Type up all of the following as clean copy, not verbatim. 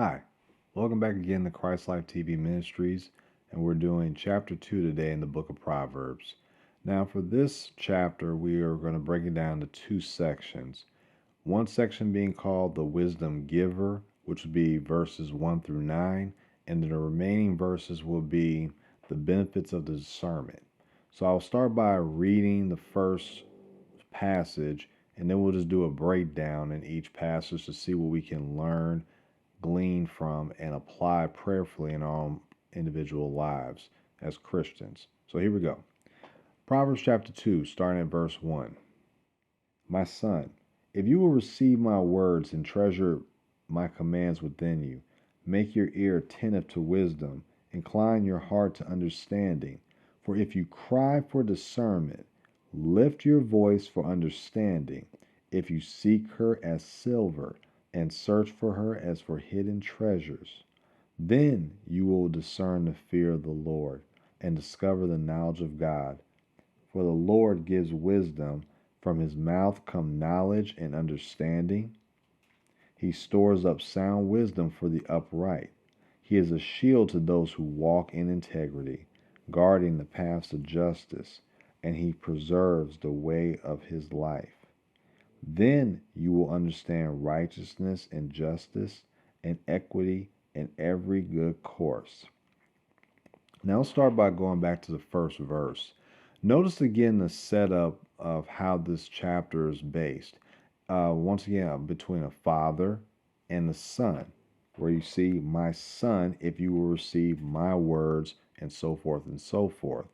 Hi, welcome back again to Christ Life TV Ministries, and we're doing chapter 2 today in the book of Proverbs. Now, for this chapter, we are going to break it down to two sections. One section being called the Wisdom Giver, which would be verses 1 through 9, and then the remaining verses will be the benefits of the discernment. So I'll start by reading the first passage, and then we'll just do a breakdown in each passage to see what we can learn, glean from, and apply prayerfully in our own individual lives as Christians. So here we go. Proverbs chapter 2, starting at verse 1. My son, if you will receive my words and treasure my commands within you, make your ear attentive to wisdom, incline your heart to understanding. For if you cry for discernment, lift your voice for understanding. If you seek her as silver and search for her as for hidden treasures, then you will discern the fear of the Lord and discover the knowledge of God. For the Lord gives wisdom, from his mouth come knowledge and understanding. He stores up sound wisdom for the upright. He is a shield to those who walk in integrity, guarding the paths of justice, and he preserves the way of his life. Then you will understand righteousness and justice and equity and every good course. Now, let's start by going back to the first verse. Notice again the setup of how this chapter is based. Once again, between a father and the son, where you see, my son, if you will receive my words, and so forth and so forth.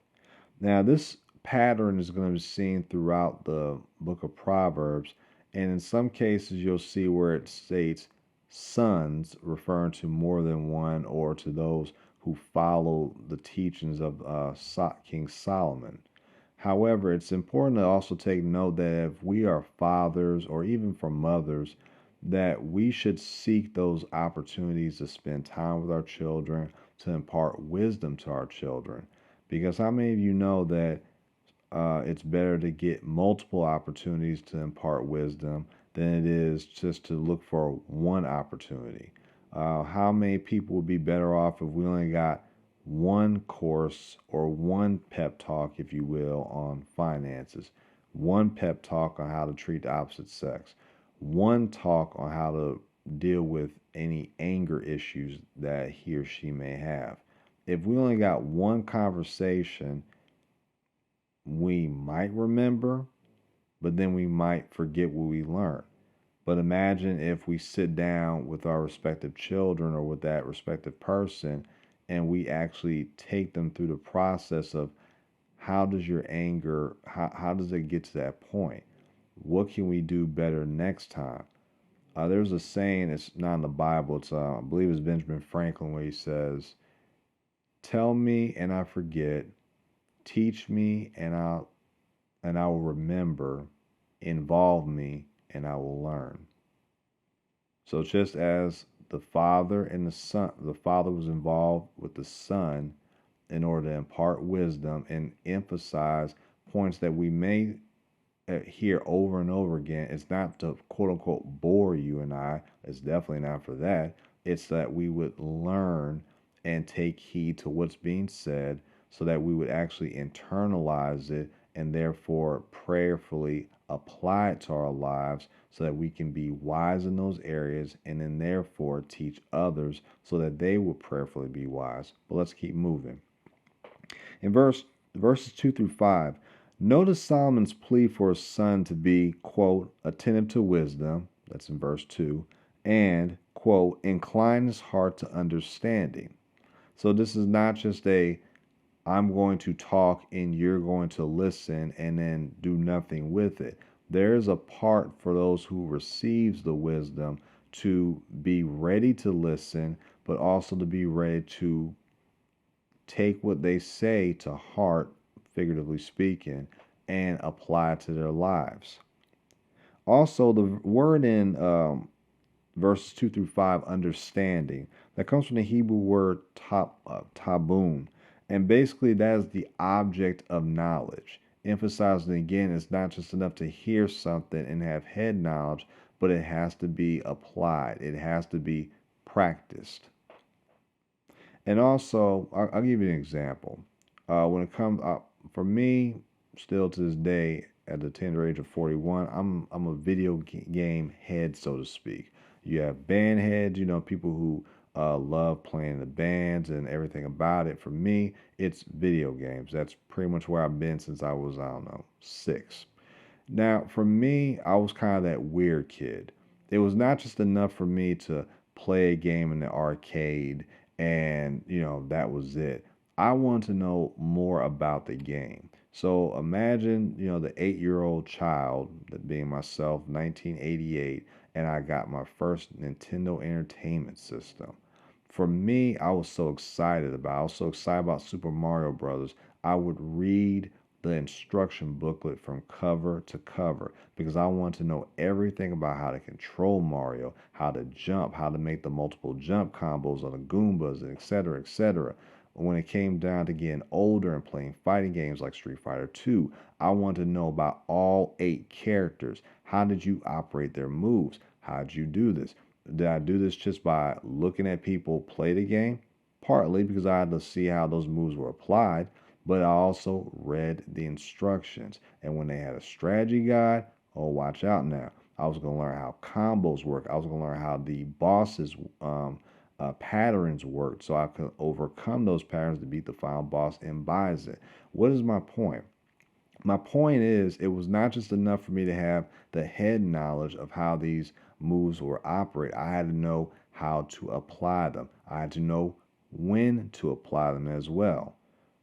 Now, this pattern is going to be seen throughout the book of Proverbs, and in some cases, you'll see where it states sons, referring to more than one, or to those who follow the teachings of King Solomon. However, it's important to also take note that if we are fathers or even for mothers, that we should seek those opportunities to spend time with our children, to impart wisdom to our children. Because how many of you know that it's better to get multiple opportunities to impart wisdom than it is just to look for one opportunity? How many people would be better off if we only got one course or one pep talk, if you will, on finances, one pep talk on how to treat the opposite sex, one talk on how to deal with any anger issues that he or she may have? If we only got one conversation, we might remember, but then we might forget what we learned. But imagine if we sit down with our respective children or with that respective person and we actually take them through the process of how does your anger, how does it get to that point? What can we do better next time? There's a saying, it's not in the Bible, it's I believe it's Benjamin Franklin, where he says, tell me and I forget, teach me and I will remember, involve me and I will learn. So just as the father and the son, the father was involved with the son in order to impart wisdom and emphasize points that we may hear over and over again. It's not to quote unquote bore you and I. It's definitely not for that. It's that we would learn and take heed to what's being said so that we would actually internalize it and therefore prayerfully apply it to our lives so that we can be wise in those areas and then therefore teach others so that they will prayerfully be wise. But let's keep moving. In verses 2 through 5, notice Solomon's plea for his son to be, quote, attentive to wisdom, that's in verse 2, and, quote, incline his heart to understanding. So this is not just a, I'm going to talk and you're going to listen and then do nothing with it. There is a part for those who receives the wisdom to be ready to listen, but also to be ready to take what they say to heart, figuratively speaking, and apply it to their lives. Also, the word in verses 2 through 5, understanding, that comes from the Hebrew word tabun. And basically, that is the object of knowledge. Emphasizing again, it's not just enough to hear something and have head knowledge, but it has to be applied. It has to be practiced. And also, I'll give you an example. When it comes for me, still to this day, at the tender age of 41, I'm a video game head, so to speak. You have band heads, people who love playing the bands and everything about it. For me, it's video games. That's pretty much where I've been since I was, I don't know, 6. Now, for me, I was kind of that weird kid. It was not just enough for me to play a game in the arcade and, that was it. I wanted to know more about the game. So imagine, the 8-year-old child, that being myself, 1988, and I got my first Nintendo Entertainment System. For me, I was so excited about Super Mario Brothers. I would read the instruction booklet from cover to cover because I want to know everything about how to control Mario, how to jump, how to make the multiple jump combos on the Goombas, and etc., etc. When it came down to getting older and playing fighting games like Street Fighter 2, I wanted to know about all 8 characters. How did you operate their moves? How did you do this? Did I do this just by looking at people play the game? Partly because I had to see how those moves were applied, but I also read the instructions. And when they had a strategy guide, oh, watch out now. I was going to learn how combos work. I was going to learn how the bosses' patterns worked so I could overcome those patterns to beat the final boss and buys it. What is my point? My point is, it was not just enough for me to have the head knowledge of how these moves were operate. I had to know how to apply them. I had to know when to apply them as well.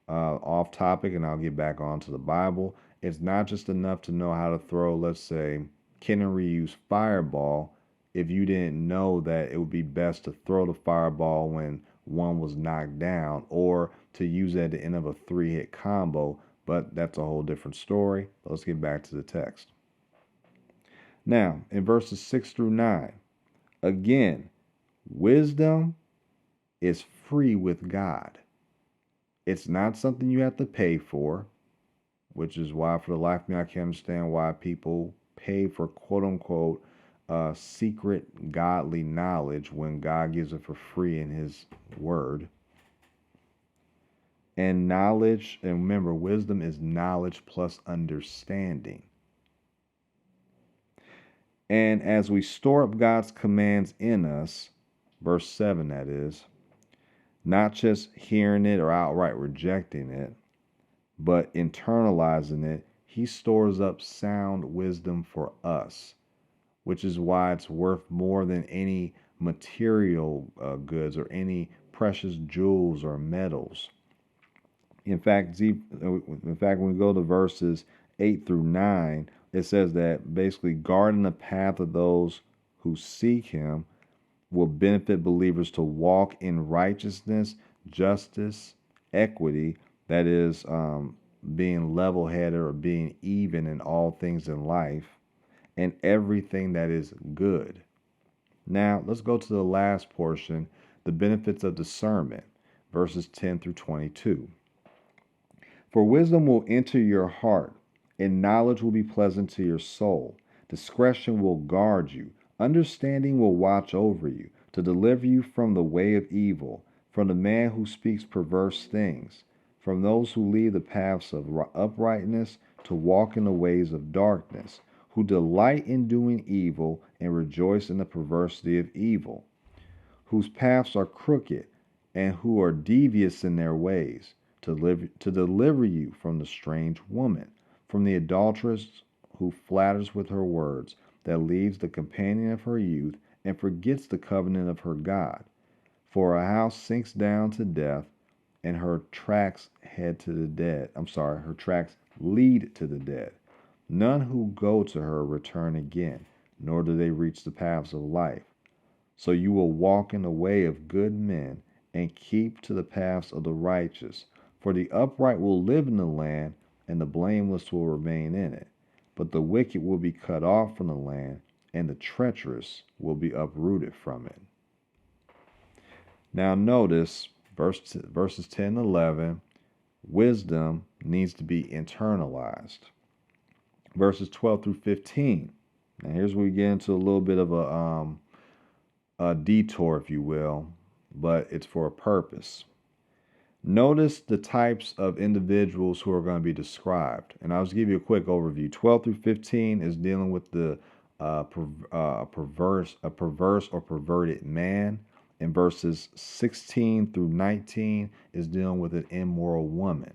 Off topic, and I'll get back onto the Bible. It's not just enough to know how to throw, let's say, Ken and Ryu's fireball if you didn't know that it would be best to throw the fireball when one was knocked down or to use it at the end of a 3-hit combo, but that's a whole different story. Let's get back to the text. Now, in verses 6 through 9, again, wisdom is free with God. It's not something you have to pay for, which is why, for the life of me, I can't understand why people pay for quote unquote secret godly knowledge when God gives it for free in His Word. And knowledge, and remember, wisdom is knowledge plus understanding. And as we store up God's commands in us, verse 7 that is, not just hearing it or outright rejecting it, but internalizing it, He stores up sound wisdom for us, which is why it's worth more than any material goods or any precious jewels or metals. In fact, when we go to verses 8 through 9, it says that basically guarding the path of those who seek Him will benefit believers to walk in righteousness, justice, equity, that is, being level headed or being even in all things in life, and everything that is good. Now, let's go to the last portion, the benefits of discernment, verses 10 through 22. For wisdom will enter your heart, and knowledge will be pleasant to your soul. Discretion will guard you. Understanding will watch over you, to deliver you from the way of evil, from the man who speaks perverse things, from those who leave the paths of uprightness to walk in the ways of darkness, who delight in doing evil and rejoice in the perversity of evil, whose paths are crooked and who are devious in their ways, to deliver you from the strange woman, from the adulteress who flatters with her words, that leaves the companion of her youth and forgets the covenant of her God. For a house sinks down to death, and her tracks head to the dead. Her tracks lead to the dead. None who go to her return again, nor do they reach the paths of life. So you will walk in the way of good men and keep to the paths of the righteous. For the upright will live in the land, and the blameless will remain in it. But the wicked will be cut off from the land, and the treacherous will be uprooted from it. Now notice verses 10 and 11, wisdom needs to be internalized. Verses 12 through 15. Now here's where we get into a little bit of a detour, if you will, but it's for a purpose. Notice the types of individuals who are going to be described. And I'll just give you a quick overview. 12 through 15 is dealing with the perverse or perverted man. And verses 16 through 19 is dealing with an immoral woman.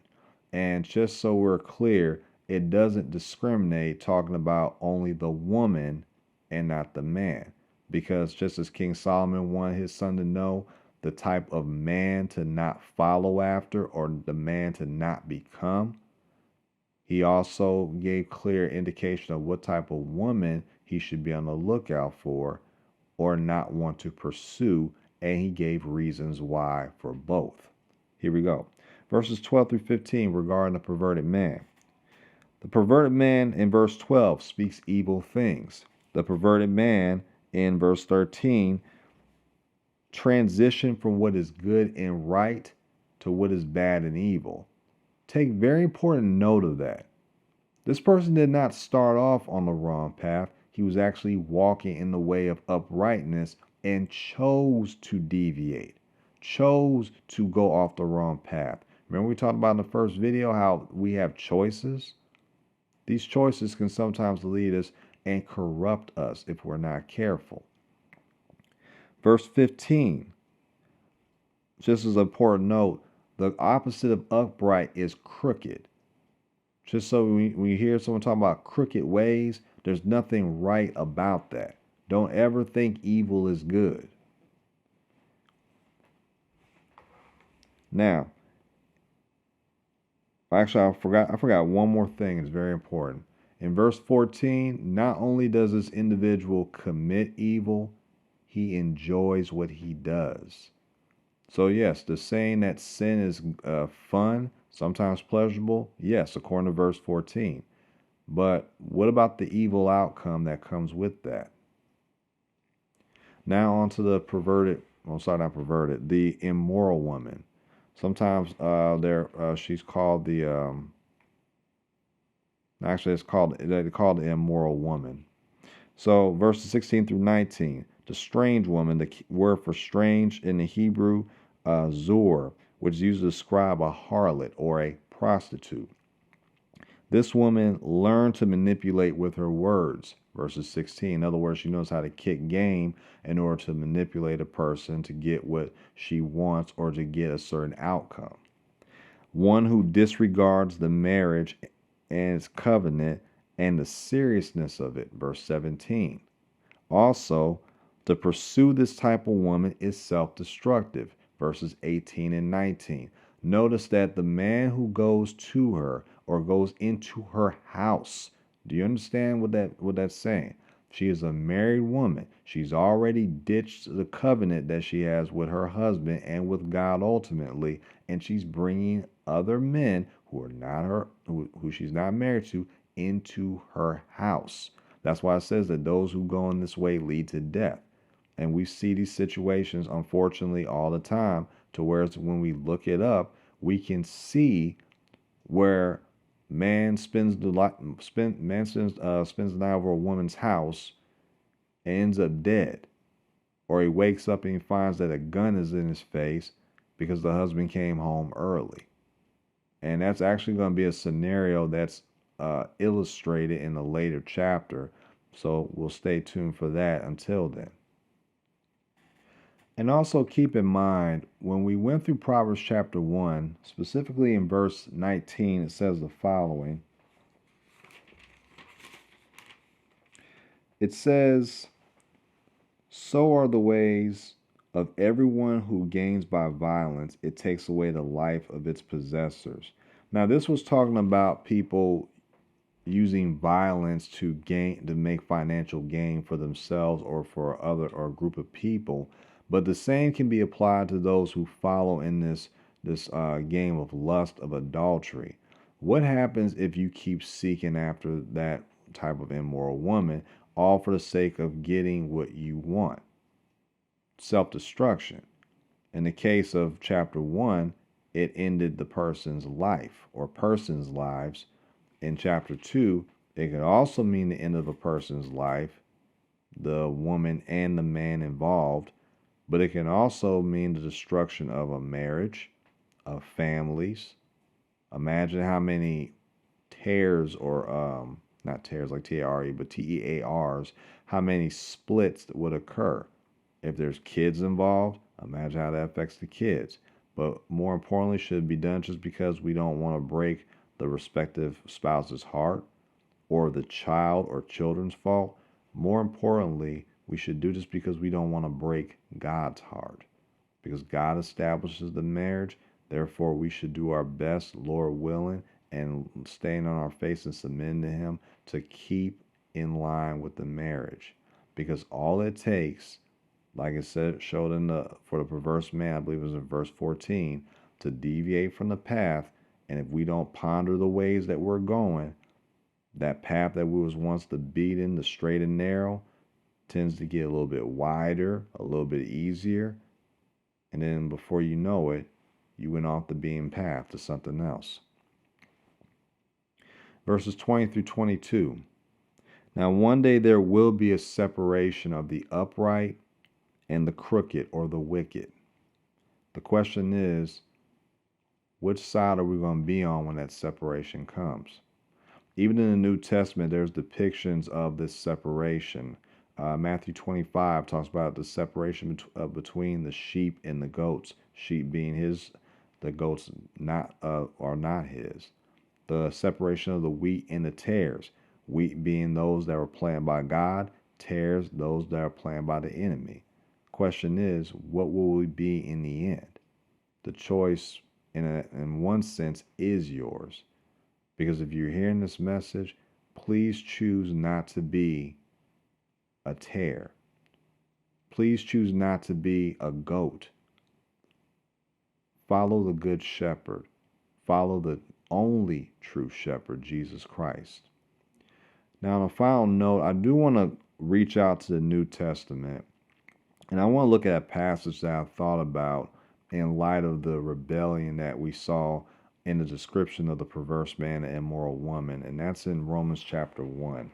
And just so we're clear, it doesn't discriminate, talking about only the woman and not the man. Because just as King Solomon wanted his son to know the type of man to not follow after or the man to not become, he also gave clear indication of what type of woman he should be on the lookout for or not want to pursue, and he gave reasons why for both. Here we go. Verses 12 through 15 regarding the perverted man. The perverted man in verse 12 speaks evil things. The perverted man in verse 13 transition from what is good and right to what is bad and evil. Take very important note of that. This person did not start off on the wrong path. He was actually walking in the way of uprightness and chose to deviate, chose to go off the wrong path. Remember we talked about in the first video how we have choices? These choices can sometimes lead us and corrupt us if we're not careful. Verse 15, just as an important note, the opposite of upright is crooked. Just so when you hear someone talk about crooked ways, there's nothing right about that. Don't ever think evil is good. Now, actually, I forgot one more thing. It's very important. In verse 14, not only does this individual commit evil, he enjoys what he does. So yes, the saying that sin is fun, sometimes pleasurable, yes, according to verse 14. But what about the evil outcome that comes with that? Now on to the perverted, not perverted, the immoral woman. Sometimes she's called the, actually they're called the immoral woman. So verses 16 through 19, the strange woman, the word for strange in the Hebrew, zur, which is used to describe a harlot or a prostitute. This woman learned to manipulate with her words, verses 16. In other words, she knows how to kick game in order to manipulate a person to get what she wants or to get a certain outcome. One who disregards the marriage and its covenant and the seriousness of it, verse 17. Also, to pursue this type of woman is self-destructive, verses 18 and 19. Notice that the man who goes to her or goes into her house, do you understand what that's saying? She is a married woman. She's already ditched the covenant that she has with her husband and with God ultimately, and she's bringing other men who are not her, who she's not married to, into her house. That's why it says that those who go in this way lead to death. And we see these situations, unfortunately, all the time, to where when we look it up, we can see where spends the night over a woman's house and ends up dead. Or he wakes up and he finds that a gun is in his face because the husband came home early. And that's actually going to be a scenario that's illustrated in a later chapter. So we'll stay tuned for that until then. And also keep in mind, when we went through Proverbs chapter 1, specifically in verse 19, it says the following. It says, "So are the ways of everyone who gains by violence. It takes away the life of its possessors." Now, this was talking about people using violence to make financial gain for themselves or for a group of people. But the same can be applied to those who follow in this game of lust, of adultery. What happens if you keep seeking after that type of immoral woman, all for the sake of getting what you want? Self-destruction. In the case of chapter 1, it ended the person's life or persons' lives. In chapter 2, it could also mean the end of a person's life, the woman and the man involved. but it can also mean the destruction of a marriage, of families. Imagine how many tears or not tears like T-A-R-E, but T-E-A-Rs, how many splits would occur. If there's kids involved, imagine how that affects the kids. But more importantly, should it be done just because we don't want to break the respective spouse's heart or the child or children's fault? More importantly, we should do this because we don't want to break God's heart. Because God establishes the marriage, therefore we should do our best, Lord willing, and staying on our face and submitting to Him to keep in line with the marriage. Because all it takes, like it said, showed in the for the perverse man, I believe it was in verse 14, to deviate from the path. And if we don't ponder the ways that we're going, that path that we was once the beaten, the straight and narrow, tends to get a little bit wider, a little bit easier. And then before you know it, you went off the beaten path to something else. Verses 20 through 22. Now one day there will be a separation of the upright and the crooked or the wicked. The question is, which side are we going to be on when that separation comes? Even in the New Testament, there's depictions of this separation. Matthew 25 talks about the separation between the sheep and the goats. Sheep being his, the goats are not his. The separation of the wheat and the tares. Wheat being those that were planted by God, tares those that are planted by the enemy. Question is, what will we be in the end? The choice, in one sense, is yours. Because if you're hearing this message, please choose not to be a tare. Please choose not to be a goat. Follow the good shepherd. Follow the only true shepherd, Jesus Christ. Now, on a final note, I do want to reach out to the New Testament, and I want to look at a passage that I've thought about in light of the rebellion that we saw in the description of the perverse man and immoral woman, and that's in Romans chapter 1.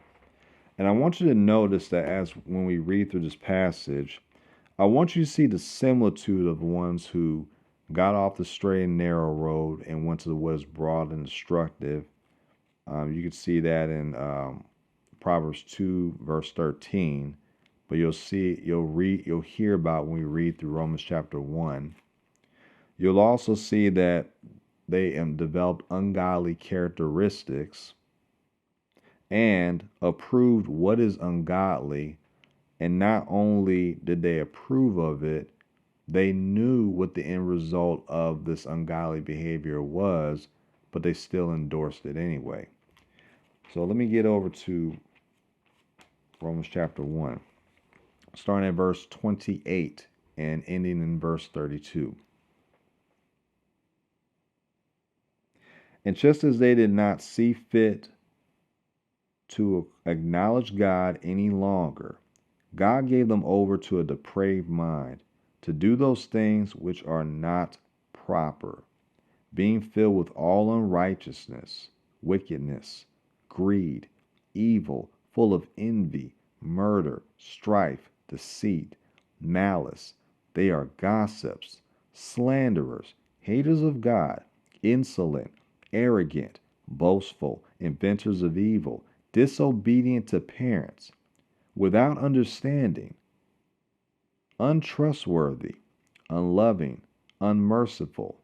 And I want you to notice that when we read through this passage, I want you to see the similitude of ones who got off the straight and narrow road and went to what is broad and destructive. You can see that in Proverbs 2, verse 13. But you'll hear about when we read through Romans chapter 1. You'll also see that they developed ungodly characteristics and approved what is ungodly. And not only did they approve of it, they knew what the end result of this ungodly behavior was, but they still endorsed it anyway. So let me get over to Romans chapter 1, starting at verse 28 and ending in verse 32. And just as they did not see fit to acknowledge God any longer, God gave them over to a depraved mind to do those things which are not proper, being filled with all unrighteousness, wickedness, greed, evil, full of envy, murder, strife, deceit, malice. They are gossips, slanderers, haters of God, insolent, arrogant, boastful, inventors of evil, disobedient to parents, without understanding, untrustworthy, unloving, unmerciful.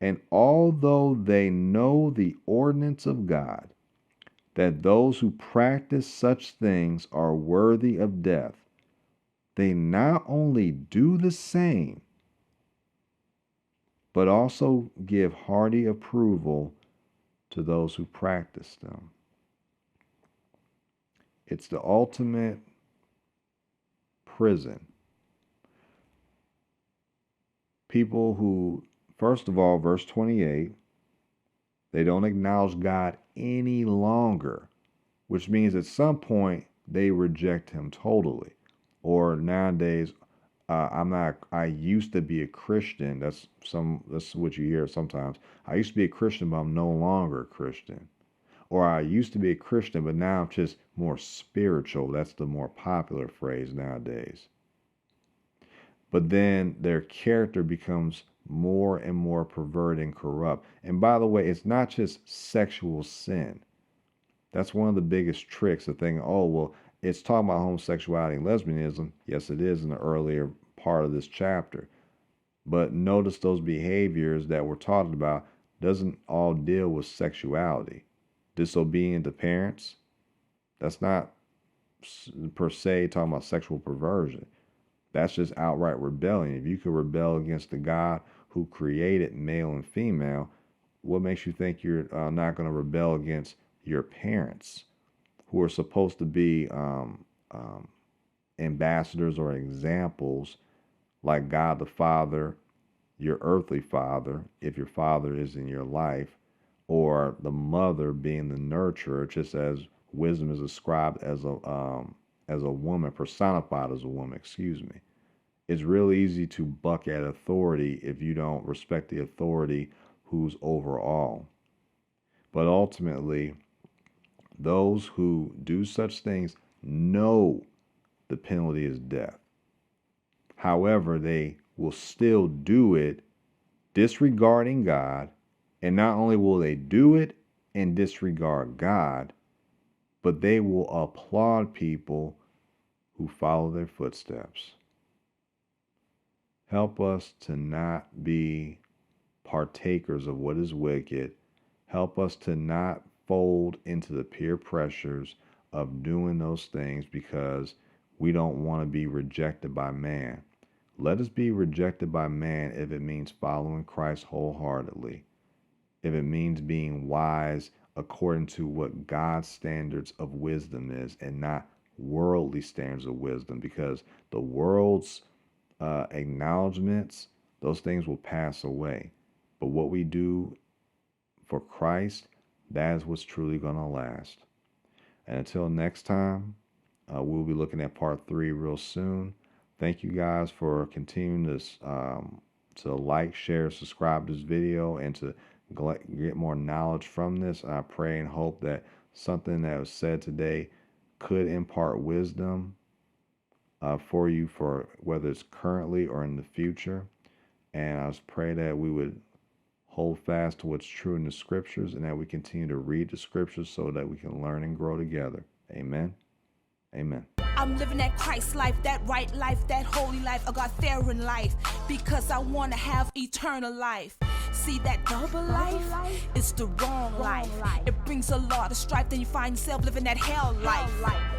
And although they know the ordinance of God, that those who practice such things are worthy of death, they not only do the same, but also give hearty approval to those who practice them. It's the ultimate prison. People who, first of all, verse 28, they don't acknowledge God any longer, which means at some point they reject Him totally. Or nowadays, I used to be a Christian. That's what you hear sometimes. I used to be a Christian, but I'm no longer a Christian. Or I used to be a Christian, but now I'm just more spiritual. That's the more popular phrase nowadays. but then their character becomes more and more perverted and corrupt. And by the way, it's not just sexual sin. That's one of the biggest tricks of thinking, oh, well, it's talking about homosexuality and lesbianism. Yes, it is in the earlier part of this chapter. But notice those behaviors that we're talking about doesn't all deal with sexuality. Disobedient to parents, that's not per se talking about sexual perversion. That's just outright rebellion. If you could rebel against the God who created male and female, what makes you think you're not going to rebel against your parents, who are supposed to be ambassadors or examples, like God the Father, your earthly father, if your father is in your life, or the mother being the nurturer, just as wisdom is ascribed as a woman, personified as a woman, excuse me. It's real easy to buck at authority if you don't respect the authority who's over all. But ultimately, those who do such things know the penalty is death. However, they will still do it disregarding God. And not only will they do it and disregard God, but they will applaud people who follow their footsteps. Help us to not be partakers of what is wicked. Help us to not fold into the peer pressures of doing those things because we don't want to be rejected by man. Let us be rejected by man if it means following Christ wholeheartedly, if it means being wise according to what God's standards of wisdom is and not worldly standards of wisdom, because the world's acknowledgments, those things will pass away. But what we do for Christ, that is what's truly going to last. And until next time, we'll be looking at part 3 real soon. Thank you guys for continuing this, to like, share, subscribe to this video, and to get more knowledge from this. I pray and hope that something that was said today could impart wisdom for you, for whether it's currently or in the future. And I just pray that we would hold fast to what's true in the scriptures, and that we continue to read the scriptures so that we can learn and grow together. Amen. Amen. I'm living that Christ life, that right life, that holy life, a God-fearing life, because I want to have eternal life. See, that double life is the wrong life. It brings a lot of strife, then you find yourself living that hell life.